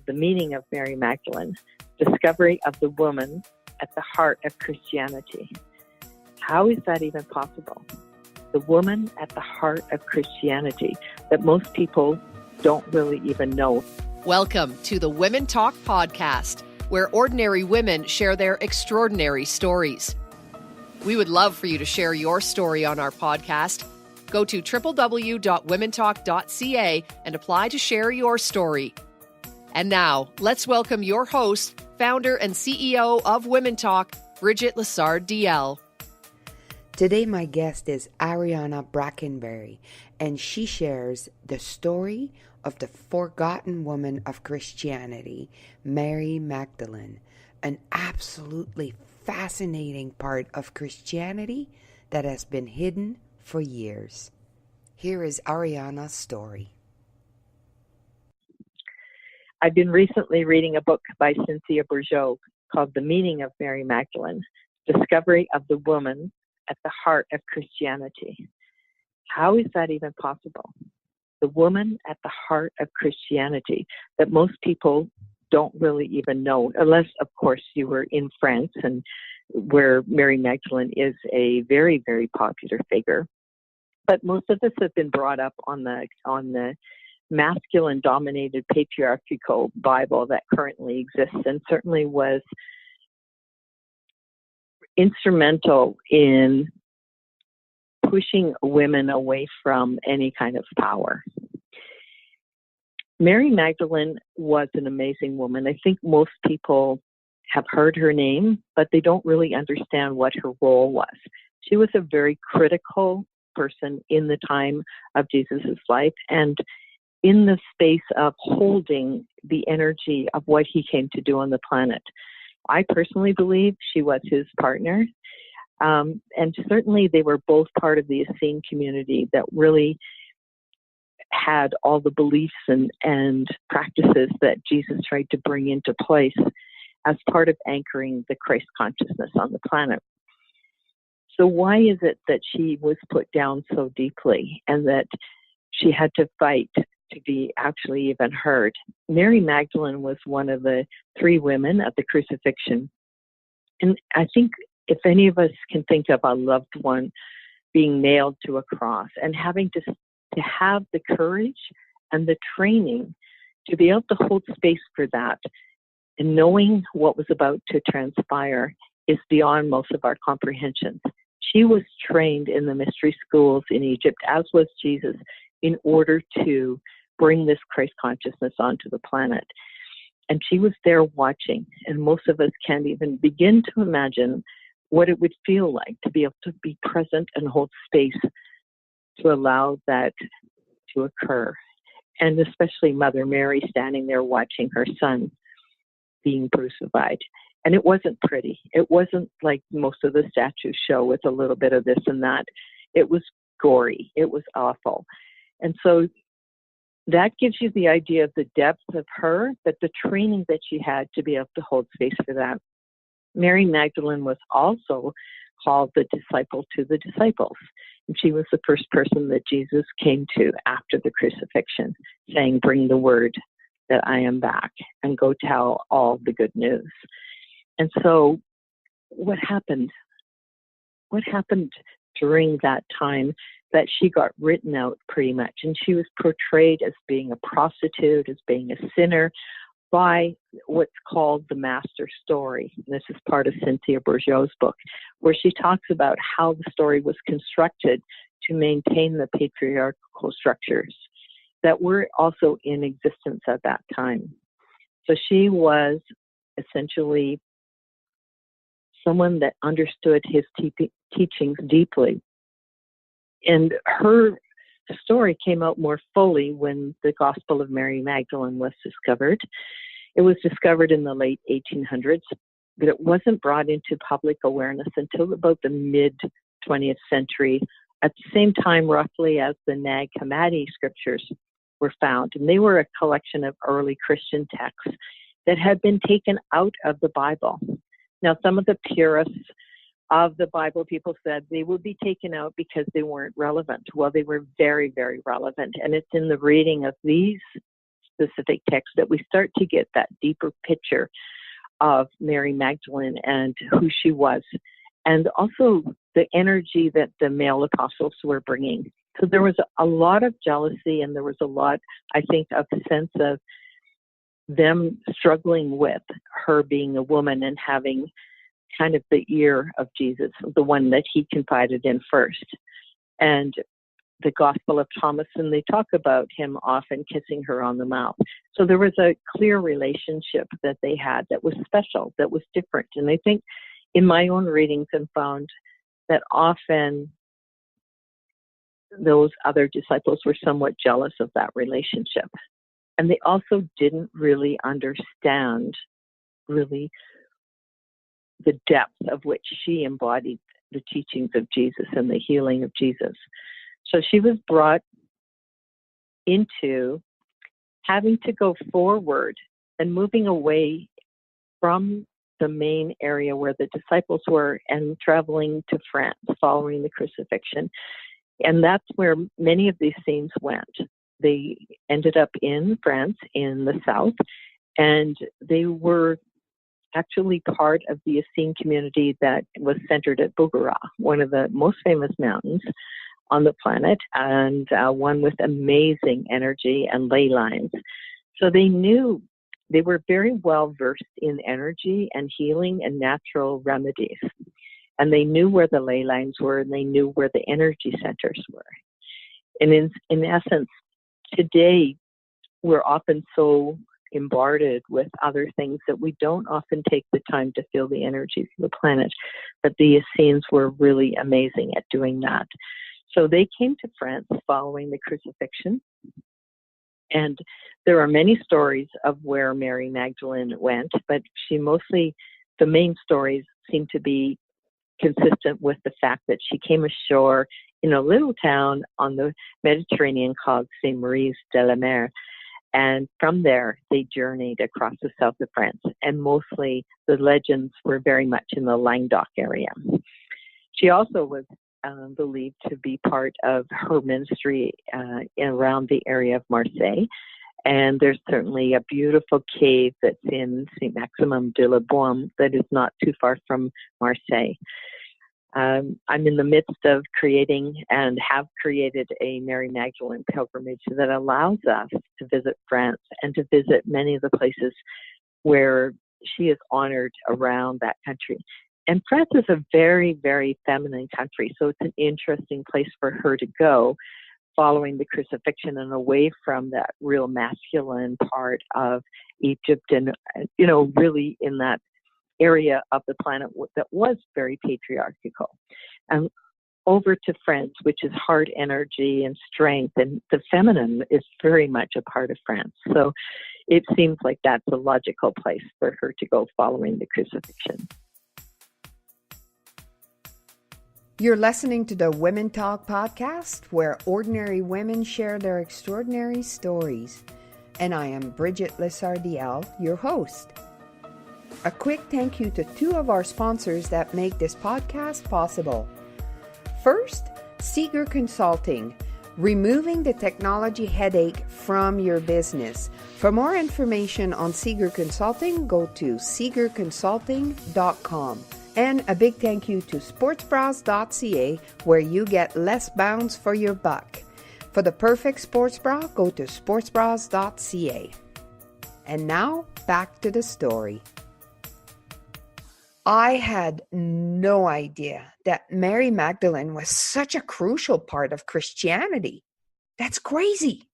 The Meaning of Mary Madgalene, Discovery of the Woman at the Heart of Christianity. How is that even possible? The woman at the heart of Christianity that most people don't really even know. Welcome to the Women Talk podcast, where ordinary women share their extraordinary stories. We would love for you to share your story on our podcast. Go to www.womentalk.ca and apply to share your story. And now, let's welcome your host, founder and CEO of Women Talk, Bridget Lessard-DL. Today, my guest is Ariana Brackenbury, and she shares the story of the forgotten woman of Christianity, Mary Magdalene, an absolutely fascinating part of Christianity that has been hidden for years. Here is Ariana's story. I've been recently reading a book by Cynthia Bourgeault called The Meaning of Mary Madgalene, Discovery of the Woman at the Heart of Christianity. How is that even possible? The woman at the heart of Christianity that most people don't really even know, unless, of course, you were in France, and where Mary Madgalene is a very, very popular figure. But most of us have been brought up on the masculine-dominated patriarchical Bible that currently exists, and certainly was instrumental in pushing women away from any kind of power. Mary Madgalene was an amazing woman. I think most people have heard her name, but they don't really understand what her role was. She was a very critical person in the time of Jesus' life and in the space of holding the energy of what he came to do on the planet. I personally believe she was his partner. And certainly they were both part of the Essene community that really had all the beliefs and practices that Jesus tried to bring into place as part of anchoring the Christ consciousness on the planet. So why is it that she was put down so deeply and that she had to fight to be actually even heard? Mary Magdalene was one of the three women at the crucifixion. And I think if any of us can think of a loved one being nailed to a cross and having to have the courage and the training to be able to hold space for that and knowing what was about to transpire is beyond most of our comprehensions. She was trained in the mystery schools in Egypt, as was Jesus, in order to bring this Christ consciousness onto the planet. And she was there watching, and most of us can't even begin to imagine what it would feel like to be able to be present and hold space to allow that to occur. And especially Mother Mary standing there watching her son being crucified. And it wasn't pretty. It wasn't like most of the statues show with a little bit of this and that. It was gory. It was awful. And so that gives you the idea of the depth of her, but the training that she had to be able to hold space for that. Mary Magdalene was also called the disciple to the disciples. And she was the first person that Jesus came to after the crucifixion, saying, "Bring the word that I am back and go tell all the good news." And so what happened? What happened during that time that she got written out pretty much? And she was portrayed as being a prostitute, as being a sinner, by what's called the master story. And this is part of Cynthia Bourgeault's book, where she talks about how the story was constructed to maintain the patriarchal structures that were also in existence at that time. So she was essentially someone that understood his teachings deeply. And her story came out more fully when the Gospel of Mary Magdalene was discovered. It was discovered in the late 1800s, but it wasn't brought into public awareness until about the mid-20th century, at the same time roughly as the Nag Hammadi scriptures were found. And they were a collection of early Christian texts that had been taken out of the Bible. Now, some of the purists of the Bible, people said they would be taken out because they weren't relevant. Well, they were very, very relevant. And it's in the reading of these specific text that we start to get that deeper picture of Mary Magdalene and who she was, and also the energy that the male apostles were bringing. So there was a lot of jealousy, and there was a lot, I think, of a sense of them struggling with her being a woman and having kind of the ear of Jesus, the one that he confided in first. And the Gospel of Thomas, and they talk about him often kissing her on the mouth. So there was a clear relationship that they had that was special, that was different. And I think in my own readings I found that often those other disciples were somewhat jealous of that relationship. And they also didn't really understand really the depth of which she embodied the teachings of Jesus and the healing of Jesus. So she was brought into having to go forward and moving away from the main area where the disciples were and traveling to France following the crucifixion. And that's where many of these scenes went. They ended up in France in the south, and they were actually part of the Essene community that was centered at Bougueras, one of the most famous mountains on the planet, and one with amazing energy and ley lines. So they were very well versed in energy and healing and natural remedies. And they knew where the ley lines were, and they knew where the energy centers were. And in essence, today, we're often so bombarded with other things that we don't often take the time to feel the energies of the planet. But the Essenes were really amazing at doing that. So they came to France following the crucifixion. And there are many stories of where Mary Magdalene went, but the main stories seem to be consistent with the fact that she came ashore in a little town on the Mediterranean called Saint Maurice de la Mer. And from there, they journeyed across the south of France. And mostly the legends were very much in the Languedoc area. She also was believed to be part of her ministry around the area of Marseille. And there's certainly a beautiful cave that's in Saint Maximin de la Baume that is not too far from Marseille. I'm in the midst of creating and have created a Mary Magdalene pilgrimage that allows us to visit France and to visit many of the places where she is honored around that country. And France is a very, very feminine country, so it's an interesting place for her to go following the crucifixion and away from that real masculine part of Egypt and, really in that area of the planet that was very patriarchal. And over to France, which is heart energy and strength, and the feminine is very much a part of France. So it seems like that's a logical place for her to go following the crucifixion. You're listening to the Women Talk podcast, where ordinary women share their extraordinary stories. And I am Bridget Lessardiel, your host. A quick thank you to two of our sponsors that make this podcast possible. First, Seeger Consulting, removing the technology headache from your business. For more information on Seeger Consulting, go to seegerconsulting.com. And a big thank you to sportsbras.ca, where you get less bounds for your buck. For the perfect sports bra, go to sportsbras.ca. And now, back to the story. I had no idea that Mary Magdalene was such a crucial part of Christianity. That's crazy.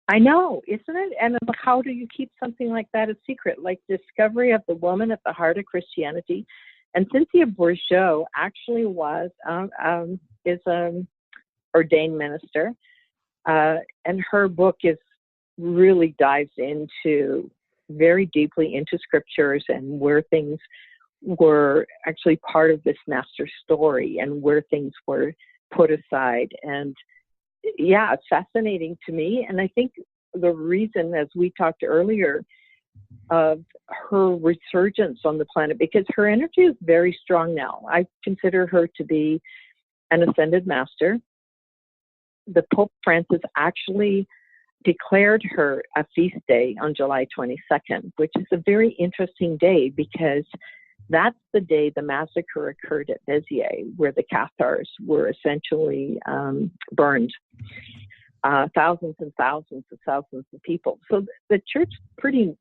I know, isn't it? And how do you keep something like that a secret? Like discovery of the woman at the heart of Christianity. And Cynthia Bourgeau actually is an ordained minister, and her book really dives into very deeply into scriptures and where things were actually part of this master story and where things were put aside. And yeah, it's fascinating to me. And I think the reason, as we talked earlier, of her resurgence on the planet, because her energy is very strong now. I consider her to be an ascended master. The Pope Francis actually declared her a feast day on July 22nd, which is a very interesting day because that's the day the massacre occurred at Béziers, where the Cathars were essentially burned. Thousands and thousands of people. So the church pretty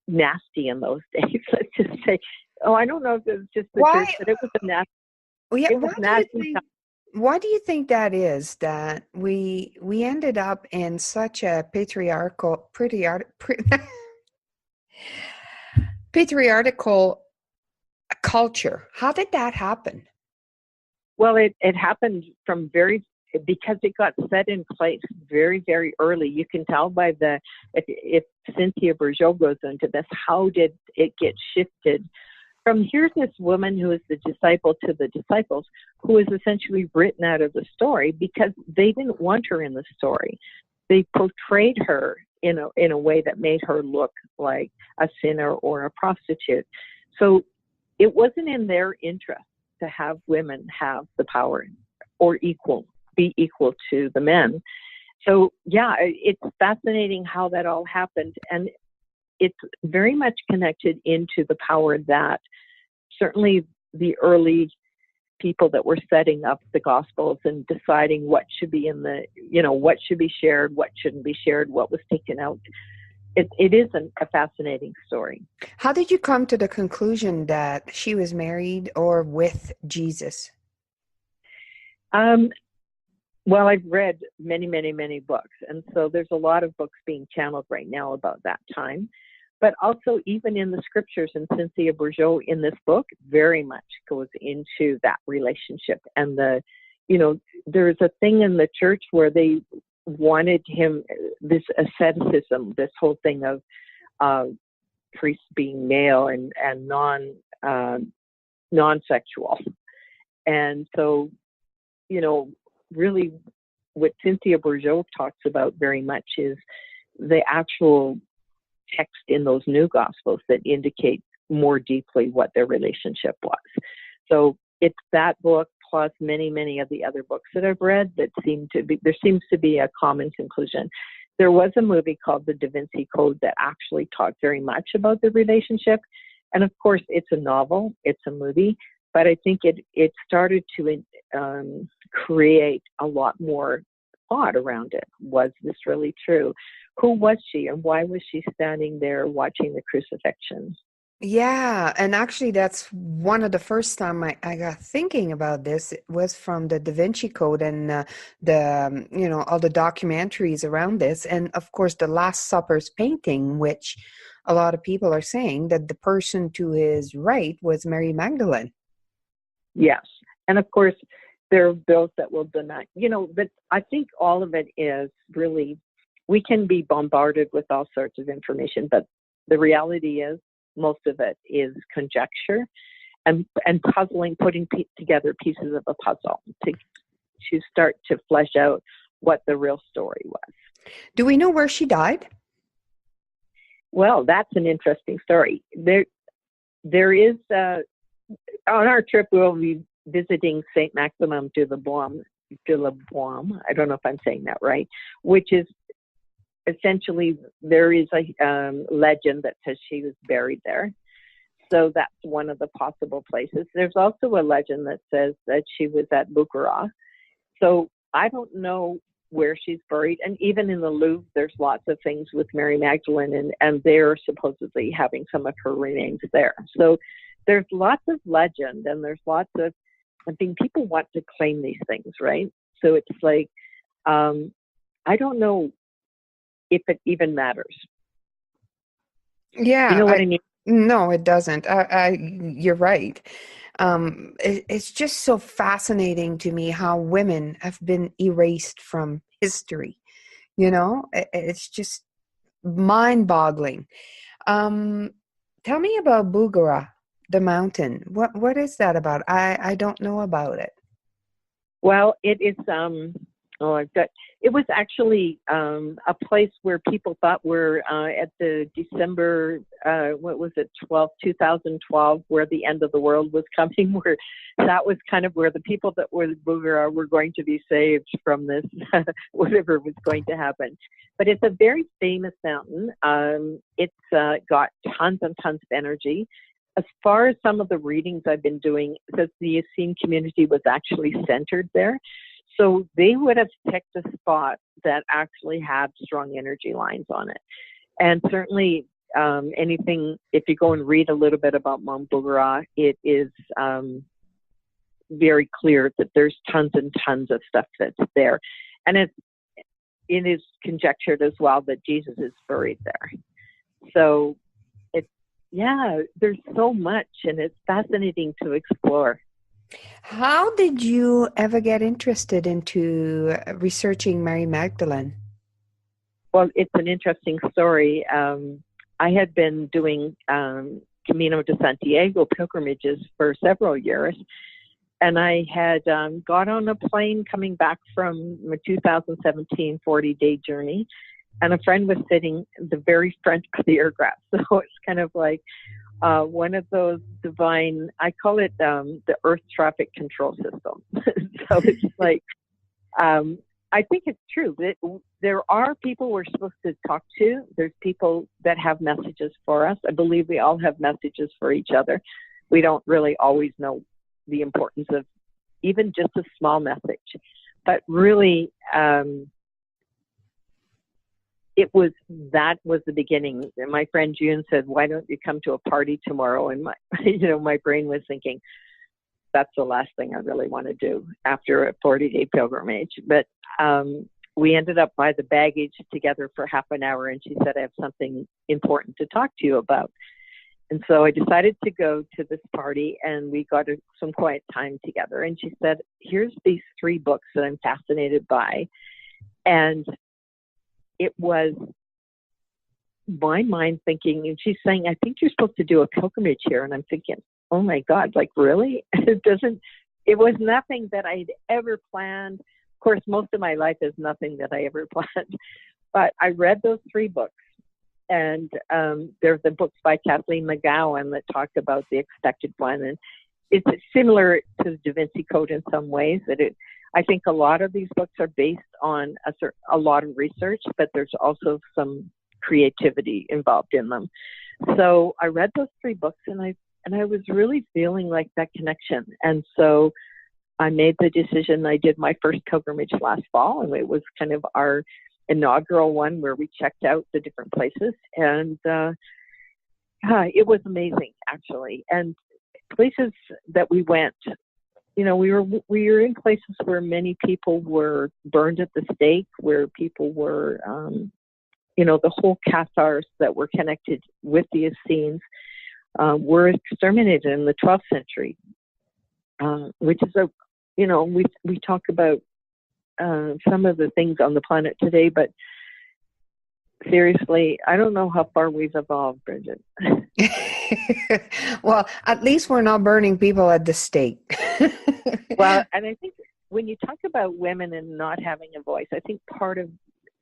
nasty in those days, let's just say. Oh, I don't know if it was just the church, but it was a nasty. Yeah, it was nasty. Why do you think that is, that we ended up in such a patriarchal culture? How did that happen? Well, it happened from because it got set in place very, very early. You can tell by if Cynthia Bourgeault goes into this, how did it get shifted from here's this woman who is the disciple to the disciples, who is essentially written out of the story because they didn't want her in the story. They portrayed her in a way that made her look like a sinner or a prostitute. So it wasn't in their interest to have women have the power or be equal to the men. So yeah, it's fascinating how that all happened. And it's very much connected into the power that certainly the early people that were setting up the Gospels and deciding what should be what should be shared, what shouldn't be shared, what was taken out. It is a fascinating story. How did you come to the conclusion that she was married or with Jesus? Well, I've read many, many, many books. And so there's a lot of books being channeled right now about that time. But also even in the scriptures, and Cynthia Bourgeault in this book very much goes into that relationship. And there's a thing in the church where they wanted this asceticism, this whole thing of priests being male and non-sexual. And so, really what Cynthia Bourgeault talks about very much is the actual text in those new Gospels that indicate more deeply what their relationship was. So it's that book plus many, many of the other books that I've read that there seems to be a common conclusion. There was a movie called The Da Vinci Code that actually talked very much about the relationship. And of course, it's a novel, it's a movie, but I think it started to create a lot more thought around it. Was this really true? Who was she, and why was she standing there watching the crucifixion? Yeah, and actually that's one of the first time I got thinking about this. It was from the Da Vinci Code and all the documentaries around this, and of course the Last Supper's painting, which a lot of people are saying that the person to his right was Mary Magdalene. Yes, and of course there are those that will deny, but I think all of it is really, we can be bombarded with all sorts of information, but the reality is most of it is conjecture and puzzling, putting together pieces of a puzzle to start to flesh out what the real story was. Do we know where she died? Well, that's an interesting story. There is, on our trip, we'll be visiting St. Maximum de la Baume. I don't know if I'm saying that right, which is essentially, there is a legend that says she was buried there. So that's one of the possible places. There's also a legend that says that she was at Bukhara. So I don't know where she's buried. And even in the Louvre, there's lots of things with Mary Magdalene, and they're supposedly having some of her remains there. So there's lots of legend, and there's lots of, people want to claim these things, right? So it's like, I don't know if it even matters. Yeah. You know what I mean? No, it doesn't. You're right. It's just so fascinating to me how women have been erased from history. It's just mind-boggling. Tell me about Bukhara, the mountain. What is that about? I don't know about it. Well, it is, Oh, I've got. It was actually a place where people thought were at the December, what was it, 2012, where the end of the world was coming. Where that was kind of where the people that were going to be saved from this, whatever was going to happen. But it's a very famous mountain. It's got tons and tons of energy. As far as some of the readings I've been doing, says the Essene community was actually centered there. So they would have picked a spot that actually had strong energy lines on it. And certainly anything, if you go and read a little bit about Mount Bugara, it is very clear that there's tons and tons of stuff that's there. And it is conjectured as well that Jesus is buried there. So there's so much, and it's fascinating to explore. How did you ever get interested into researching Mary Magdalene? Well, it's an interesting story. I had been doing Camino de Santiago pilgrimages for several years, and I had got on a plane coming back from my 2017 40-day journey, and a friend was sitting the very front of the aircraft. So it's kind of like one of those divine, I call it the Earth traffic control system. So it's like, I think it's true. There are people we're supposed to talk to. There's people that have messages for us. I believe we all have messages for each other. We don't really always know the importance of even just a small message. But really, that was the beginning. And my friend June said, "Why don't you come to a party tomorrow?" And my brain was thinking, that's the last thing I really want to do after a 40-day pilgrimage. But we ended up by the baggage together for half an hour, and she said, "I have something important to talk to you about." And so I decided to go to this party, and we got some quiet time together. And she said, "Here's these 3 books that I'm fascinated by." And it was my mind thinking, and she's saying, "I think you're supposed to do a pilgrimage here." And I'm thinking, oh my God, like really? It was nothing that I'd ever planned. Of course, most of my life is nothing that I ever planned. But I read those 3 books. And there's the books by Kathleen McGowan that talked about the expected one. And it's similar to the Da Vinci Code in some ways. I think a lot of these books are based on a lot of research, but there's also some creativity involved in them. So I read those 3 books, and I was really feeling like that connection. And so I made the decision. I did my first pilgrimage last fall, and it was kind of our inaugural one where we checked out the different places. And it was amazing, actually. And places that we went, we were in places where many people were burned at the stake, where people were, the whole Cathars that were connected with the Essenes were exterminated in the 12th century, which is we talk about some of the things on the planet today, but seriously, I don't know how far we've evolved, Bridget. Well, at least we're not burning people at the stake. Well, and I think when you talk about women and not having a voice, I think part of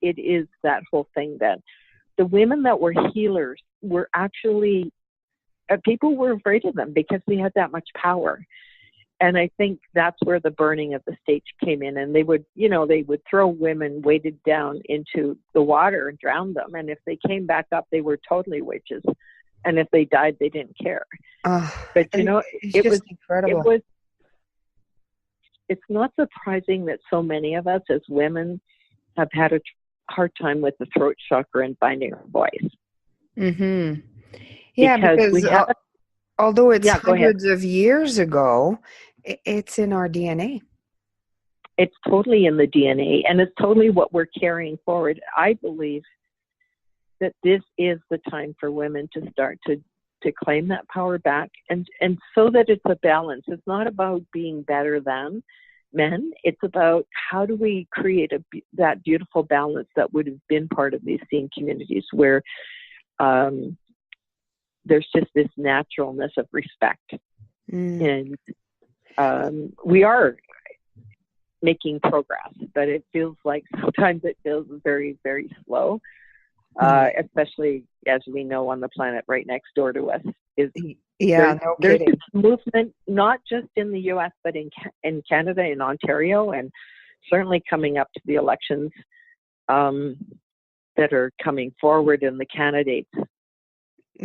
it is that whole thing that the women that were healers were actually, people were afraid of them because they had that much power. And I think that's where the burning of the stake came in. And they would throw women weighted down into the water and drown them. And if they came back up, they were totally witches. And if they died, they didn't care. But it was incredible. It's not surprising that so many of us as women have had a hard time with the throat chakra and finding our voice. Mm-hmm. Yeah, because although it's hundreds of years ago, it's in our DNA. It's totally in the DNA, and it's totally what we're carrying forward. I believe that this is the time for women to start to claim that power back, and so that it's a balance. It's not about being better than men. It's about how do we create that beautiful balance that would have been part of these Essene communities where there's just this naturalness of respect. And we are, making progress, but it feels like sometimes it feels very, very slow, especially as we know on the planet right next door to us there's movement, not just in the U.S., but in Canada, in Ontario, and certainly coming up to the elections that are coming forward, and the candidates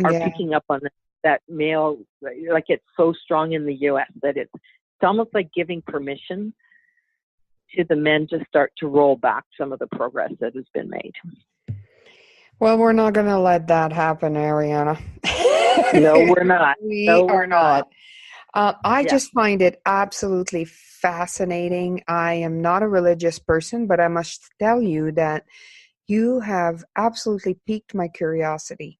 are picking up on that male, like it's so strong in the U.S. that it's almost like giving permission to the men to start to roll back some of the progress that has been made. Well, we're not going to let that happen, Ariana. No, we're not. We are not. I just find it absolutely fascinating. I am not a religious person, but I must tell you that you have absolutely piqued my curiosity.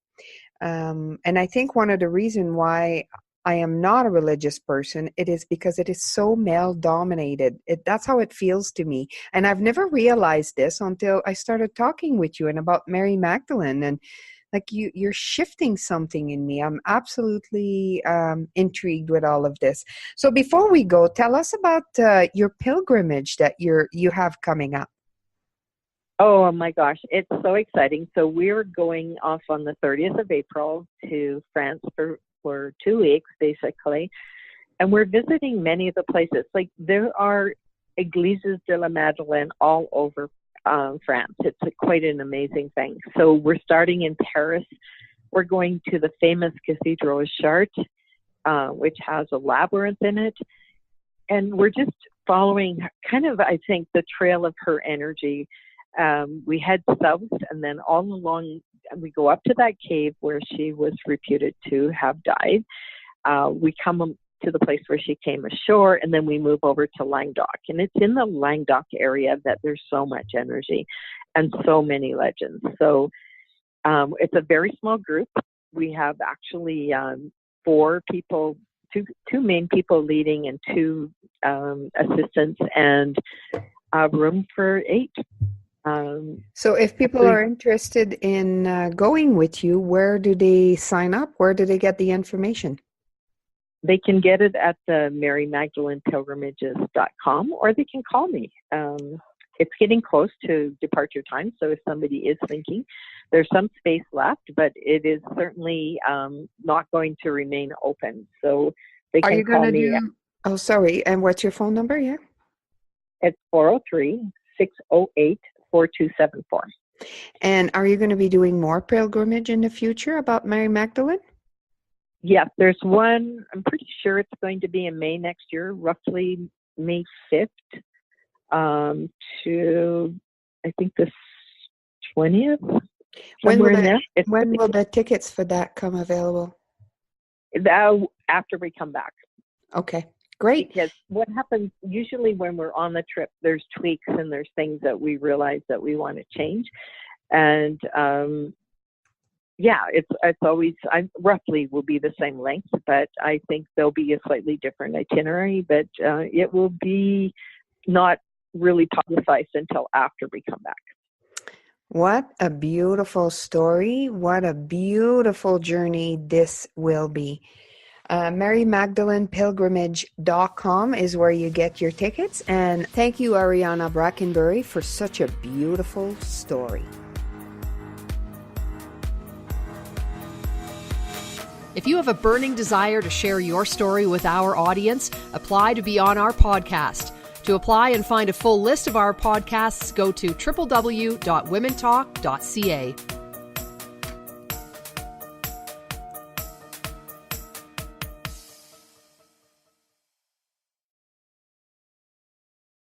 And I think one of the reasons why I am not a religious person, it is because it is so male dominated. That's how it feels to me. And I've never realized this until I started talking with you and about Mary Magdalene, and like you're shifting something in me. I'm absolutely intrigued with all of this. So before we go, tell us about your pilgrimage that you have coming up. Oh my gosh, it's so exciting. So we're going off on the 30th of April to France for 2 weeks, basically. And we're visiting many of the places. Like there are Églises de la Madeleine all over France. It's quite an amazing thing. So we're starting in Paris. We're going to the famous Cathedral of Chartres, which has a labyrinth in it. And we're just following kind of, I think, the trail of her energy. We head south, and then all along, we go up to that cave where she was reputed to have died. We come to the place where she came ashore, and then we move over to Languedoc. And it's in the Languedoc area that there's so much energy and so many legends. So it's a very small group. We have actually 4 people, two main people leading and 2 assistants, and room for 8. So if people are interested in going with you, where do they sign up? Where do they get the information? They can get it at the marymagdalenepilgrimages.com, or they can call me. It's getting close to departure time, so if somebody is thinking, there's some space left, but it is certainly not going to remain open. So they can call me. Oh, sorry. And what's your phone number? Yeah. It's 403-608-4274. And are you going to be doing more pilgrimage in the future about Mary Magdalene? Yes, there's one. I'm pretty sure it's going to be in May next year, roughly May 5th to, I think, the 20th. When will the tickets for that come available? After we come back. Okay. Great. Because what happens usually when we're on the trip, there's tweaks and there's things that we realize that we want to change. And it's always, roughly will be the same length, but I think there'll be a slightly different itinerary, but it will be not really publicized until after we come back. What a beautiful story. What a beautiful journey this will be. MaryMagdalenepilgrimage.com is where you get your tickets. And thank you, Ariana Brackenbury, for such a beautiful story. If you have a burning desire to share your story with our audience, apply to be on our podcast. To apply and find a full list of our podcasts, go to www.womentalk.ca.